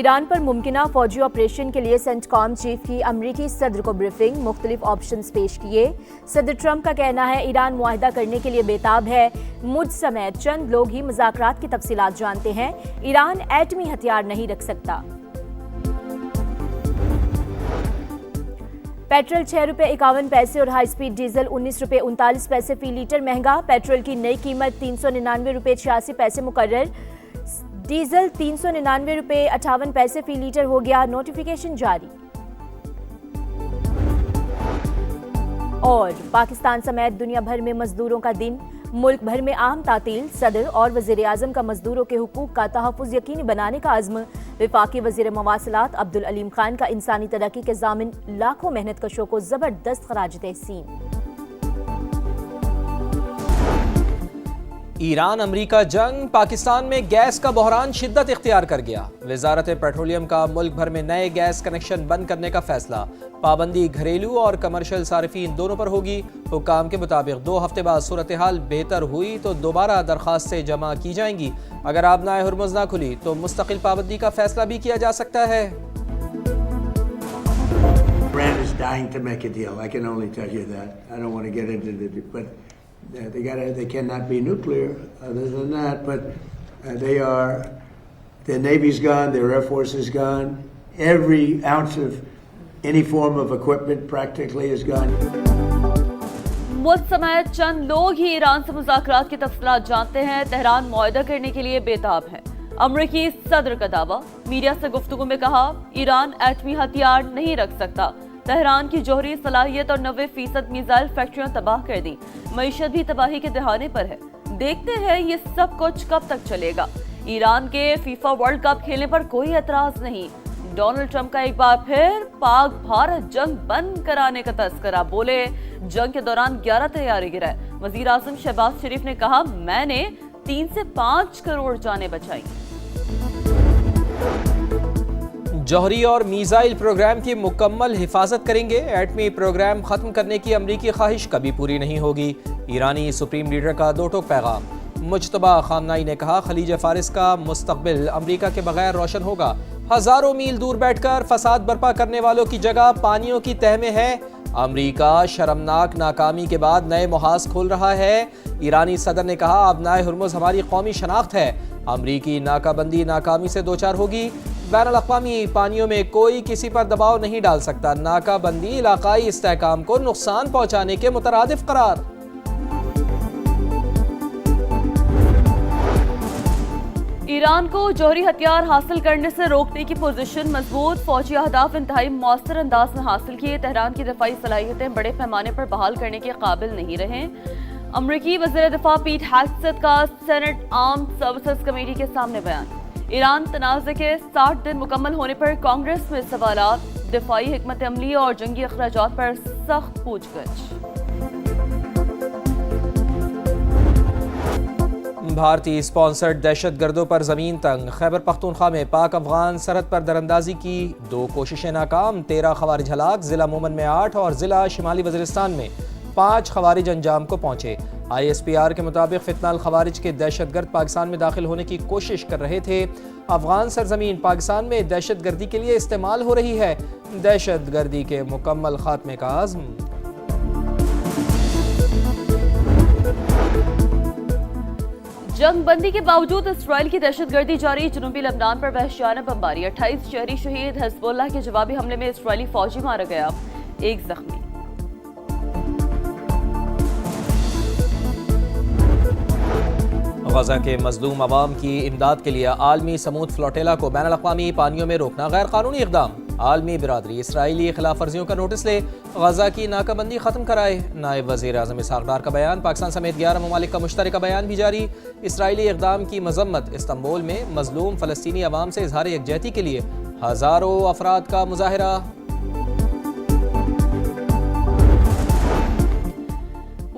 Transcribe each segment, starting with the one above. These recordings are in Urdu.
ایران پر ممکنہ فوجی آپریشن کے لیے سینٹ کام چیف کی امریکی صدر کو بریفنگ، مختلف آپشنز پیش کیے۔ صدر ٹرمپ کا کہنا ہے ایران معاہدہ کرنے کے لیے بےتاب ہے، مجھ سمیت چند لوگ ہی مذاکرات کی تفصیلات جانتے ہیں، ایران ایٹمی ہتھیار نہیں رکھ سکتا۔ پیٹرول 6 روپے 51 پیسے اور ہائی سپیڈ ڈیزل 19 روپے 39 پیسے فی لیٹر مہنگا، پیٹرول کی نئی قیمت 399 روپے 86 پیسے مقرر، ڈیزل 399 روپے 58 پیسے فی لیٹر ہو گیا، نوٹیفیکیشن جاری۔ اور پاکستان سمیت دنیا بھر میں مزدوروں کا دن، ملک بھر میں عام تعطیل، صدر اور وزیر اعظم کا مزدوروں کے حقوق کا تحفظ یقینی بنانے کا عزم، وفاقی وزیر مواصلات عبدالعلیم خان کا انسانی ترقی کے ضامن لاکھوں محنت کشوں کو زبردست خراج تحسین۔ ایران امریکہ جنگ، پاکستان میں گیس کا بحران شدت اختیار کر گیا، وزارت پیٹرولیم کا ملک بھر میں نئے گیس کنیکشن بند کرنے کا فیصلہ، پابندی گھریلو اور کمرشل صارفین دونوں پر ہوگی، حکام کے مطابق 2 ہفتے بعد صورتحال بہتر ہوئی تو دوبارہ درخواستیں جمع کی جائیں گی، اگر آبنائے ہرمز نہ کھلی تو مستقل پابندی کا فیصلہ بھی کیا جا سکتا ہے۔ Iran is dying to make a deal. I can only tell you that. I don't want to get into the but they cannot be nuclear other than that, but their Navy's gone, their Air Force is gone, every ounce of any form of equipment practically is gone. ملک سمیت چند لوگ ہی ایران سے مذاکرات کی تفصیلات جانتے ہیں، تہران معاہدہ کرنے کے لیے بےتاب ہے۔ امریکی صدر کا دعویٰ، میڈیا سے گفتگو میں کہا ایران ایٹمی ہتھیار نہیں رکھ سکتا، تہران کی جوہری صلاحیت اور 90% میزائل فیکٹریاں تباہ کر دی، معیشت بھی تباہی کے دہانے پر ہے، دیکھتے ہیں یہ سب کچھ کب تک چلے گا۔ ایران کے فیفا ورلڈ کپ کھیلنے پر کوئی اعتراض نہیں، ڈونلڈ ٹرمپ کا ایک بار پھر پاک بھارت جنگ بند کرانے کا تذکرہ، بولے جنگ کے دوران 11 طیارے گرائے، وزیر اعظم شہباز شریف نے کہا میں نے 3 سے 5 کروڑ جانیں بچائیں۔ جوہری اور میزائل پروگرام کی مکمل حفاظت کریں گے، ایٹمی پروگرام ختم کرنے کی امریکی خواہش کبھی پوری نہیں ہوگی، ایرانی سپریم لیڈر کا 2 ٹوک پیغام، مجتبیٰ خامنائی نے کہا خلیج فارس کا مستقبل امریکہ کے بغیر روشن ہوگا، ہزاروں میل دور بیٹھ کر فساد برپا کرنے والوں کی جگہ پانیوں کی تہ میں ہے، امریکہ شرمناک ناکامی کے بعد نئے محاذ کھول رہا ہے، ایرانی صدر نے کہا آبنائے ہرمز ہماری قومی شناخت ہے، امریکی ناکہ بندی ناکامی سے دوچار ہوگی، بین الاقوامی پانیوں میں کوئی کسی پر دباؤ نہیں ڈال سکتا، ناکہ بندی علاقائی استحکام کو نقصان پہنچانے کے مترادف قرار۔ ایران کو جوہری ہتھیار حاصل کرنے سے روکنے کی پوزیشن مضبوط، فوجی اہداف انتہائی مؤثر انداز میں حاصل کیے، تہران کی دفاعی صلاحیتیں بڑے پیمانے پر بحال کرنے کے قابل نہیں رہے، امریکی وزیر دفاع پیٹ ہیگسیت کا سینٹ آرمڈ سروسز کمیٹی کے سامنے بیان، ایران تنازع کے 60 دن مکمل ہونے پر کانگریس میں سوالات، دفاعی حکمت عملی اور جنگی اخراجات پر سخت پوچھ گچھ۔ بھارتی اسپانسرڈ دہشت گردوں پر زمین تنگ، خیبر پختونخوا میں پاک افغان سرحد پر دراندازی کی 2 کوششیں ناکام، 13 خوارج ہلاک، ضلع مومن میں 8 اور ضلع شمالی وزیرستان میں 5 خوارج انجام کو پہنچے، ISPR کے مطابق فتنہ الخوارج کے دہشت گرد پاکستان میں داخل ہونے کی کوشش کر رہے تھے، افغان سرزمین پاکستان میں دہشت گردی کے لیے استعمال ہو رہی ہے، دہشت گردی کے مکمل خاتمے کا عزم۔ جنگ بندی کے باوجود اسرائیل کی دہشت گردی جاری، جنوبی لبنان پر وحشیانہ بمباری، 28 شہری شہید، حزب اللہ کے جوابی حملے میں اسرائیلی فوجی مارا گیا، 1 زخمی۔ غزہ کے مظلوم عوام کی امداد کے لیے عالمی سمود فلوٹیلا کو بین الاقوامی پانیوں میں روکنا غیر قانونی اقدام، عالمی برادری اسرائیلی خلاف ورزیوں کا نوٹس لے، غزہ کی ناکہ بندی ختم کرائے، نائب وزیر اعظم اسحاق ڈار کا بیان، پاکستان سمیت 11 ممالک کا مشترکہ بیان بھی جاری، اسرائیلی اقدام کی مذمت، استنبول میں مظلوم فلسطینی عوام سے اظہار یکجہتی کے لیے ہزاروں افراد کا مظاہرہ۔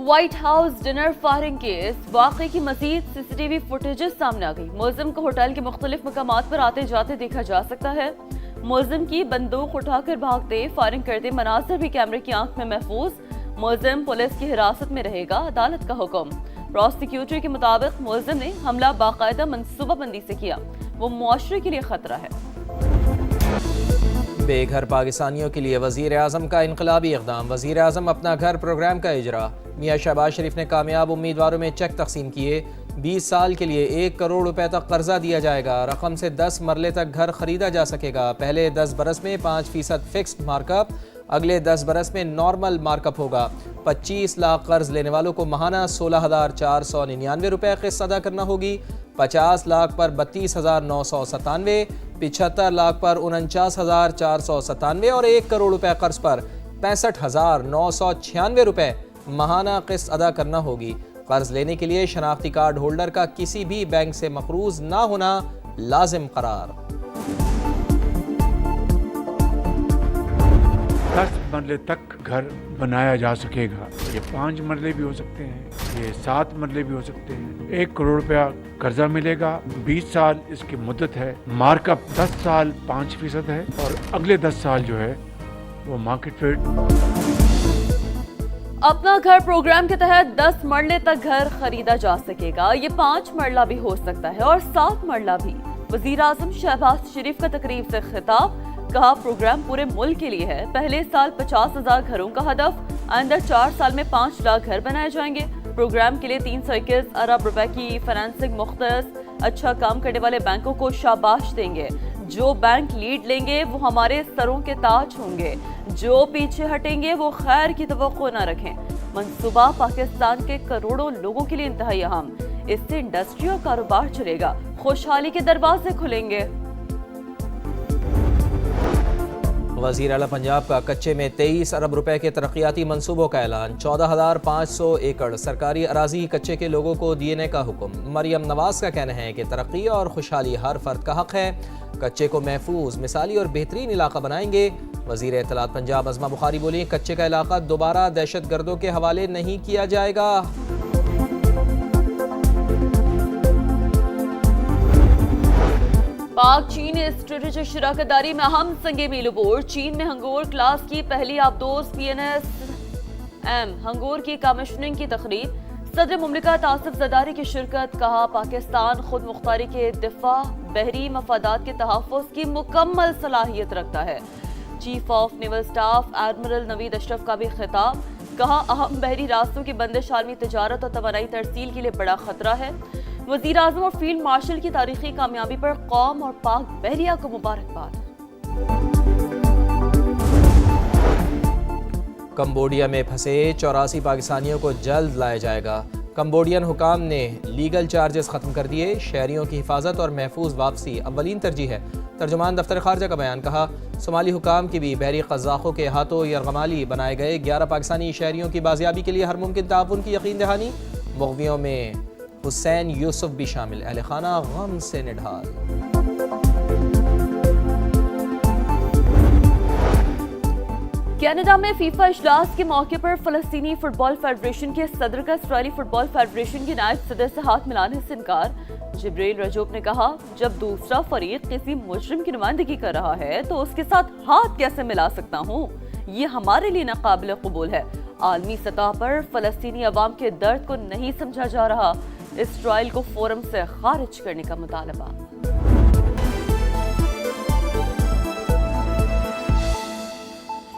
White house dinner firing case, واقعے کی مزید CCTV فوٹیجز سامنے آ گئی، ملزم کو ہوٹل کے مختلف مقامات پر آتے جاتے دیکھا جا سکتا ہے، ملزم کی بندوق اٹھا کر بھاگتے فائرنگ کرتے مناظر بھی کیمرے کی آنکھ میں محفوظ، ملزم پولیس کی حراست میں رہے گا، عدالت کا حکم، پروسیکیوٹر کے مطابق ملزم نے حملہ باقاعدہ منصوبہ بندی سے کیا، وہ معاشرے کے لیے خطرہ ہے۔ بے گھر پاکستانیوں کے لیے وزیر اعظم کا انقلابی اقدام، وزیر اعظم اپنا گھر پروگرام کا اجرا۔ میاں شہباز شریف نے کامیاب امیدواروں میں چیک تقسیم کیے، 20 سال کے لیے 1 کروڑ روپے تک قرضہ دیا جائے گا، رقم سے 10 مرلے تک گھر خریدا جا سکے گا، پہلے 10 برس میں 5% فکسڈ مارک اپ، اگلے 10 برس میں نارمل مارک اپ ہوگا۔ 25 لاکھ قرض لینے والوں کو ماہانہ 16,499 روپے قسط ادا کرنا ہوگی، 50 لاکھ پر 32,997، 75 لاکھ پر 49,497 اور 1 کروڑ روپے قرض پر 65,996 روپے ماہانہ قسط ادا کرنا ہوگی۔ قرض لینے کے لیے شناختی کارڈ ہولڈر کا کسی بھی بینک سے مقروض نہ ہونا لازم قرار۔ 10 مرلے تک گھر بنایا جا سکے گا، یہ 5 مرلے بھی ہو سکتے ہیں، یہ 7 مرلے بھی ہو سکتے ہیں۔ 1 کروڑ روپیہ قرضہ ملے گا، 20 سال اس کی مدت ہے، مارک اپ 10 سال 5% ہے، اور اگلے 10 سال جو ہے وہ مارکیٹ ریٹ۔ اپنا گھر پروگرام کے تحت 10 مرلے تک گھر خریدا جا سکے گا، یہ 5 مرلہ بھی ہو سکتا ہے اور 7 مرلہ بھی۔ وزیر اعظم شہباز شریف کا تقریب سے خطاب، کہا پروگرام پورے ملک کے لیے ہے، پہلے سال 50,000 گھروں کا ہدف، آئندہ 4 سال میں 5 لاکھ گھر بنائے جائیں گے۔ پروگرام کے لیے 321 ارب روپے کی فنانسنگ مختص، اچھا کام کرنے والے بینکوں کو شاباش دیں گے، جو بینک لیڈ لیں گے وہ ہمارے سروں کے تاج ہوں گے، جو پیچھے ہٹیں گے وہ خیر کی توقع نہ رکھیں۔ منصوبہ پاکستان کے کروڑوں لوگوں کے لیے انتہائی اہم، اس سے انڈسٹری اور کاروبار چلے گا، خوشحالی کے دروازے کھلیں گے۔ وزیر اعلیٰ پنجاب کا کچے میں 23 ارب روپے کے ترقیاتی منصوبوں کا اعلان، 14,500 ایکڑ سرکاری اراضی کچے کے لوگوں کو دینے کا حکم۔ مریم نواز کا کہنا ہے کہ ترقی اور خوشحالی ہر فرد کا حق ہے، کچے کو محفوظ، مثالی اور بہترین علاقہ بنائیں گے۔ وزیر اطلاعات پنجاب عظمہ بخاری بولیں، کچے کا علاقہ دوبارہ دہشت گردوں کے حوالے نہیں کیا جائے گا۔ پاک چین اسٹریٹجک شراکت داری میں اہم سنگ میل عبور، چین میں ہنگور کلاس کی پہلی آبدوز PNSM ہنگور کی کمیشننگ کی تقریب، صدر مملکت آصف زرداری کی شرکت، کہا پاکستان خود مختاری کے دفاع، بحری مفادات کے تحفظ کی مکمل صلاحیت رکھتا ہے۔ Chief of naval staff admiral Naveed Ashraf کا بھی خطاب، کہا اہم بحری راستوں کی بندش عالمی تجارت اور توانائی ترسیل کے لیے بڑا خطرہ ہے۔ وزیر اعظم اور فیلڈ مارشل کی تاریخی کامیابی پر قوم اور پاک بحریہ کو مبارکباد۔ کمبوڈیا میں پھنسے 84 پاکستانیوں کو جلد لایا جائے گا، کمبوڈین حکام نے لیگل چارجز ختم کر دیے، شہریوں کی حفاظت اور محفوظ واپسی اولین ترجیح ہے۔ ترجمان دفتر خارجہ کا بیان، کہا صومالی حکام کی بھی بحری قزاقوں کے ہاتھوں یرغمالی بنائے گئے 11 پاکستانی شہریوں کی بازیابی کے لیے ہر ممکن تعاون کی یقین دہانی۔ مغویوں میں حسین یوسف بھی شامل، اہل خانہ غم سے نڈھال۔ کینیڈا میں فیفا اجلاس کے موقع پر فلسطینی فٹ بال فیڈریشن کے صدر کا اسرائیلی فٹ بال فیڈریشن کے نائب صدر سے ہاتھ ملانے سے انکار۔ جبریل رجوب نے کہا جب دوسرا فریق کسی مجرم کی نمائندگی کر رہا ہے تو اس کے ساتھ ہاتھ کیسے ملا سکتا ہوں، یہ ہمارے لیے ناقابل قبول ہے۔ عالمی سطح پر فلسطینی عوام کے درد کو نہیں سمجھا جا رہا، اسرائیل کو فورم سے خارج کرنے کا مطالبہ۔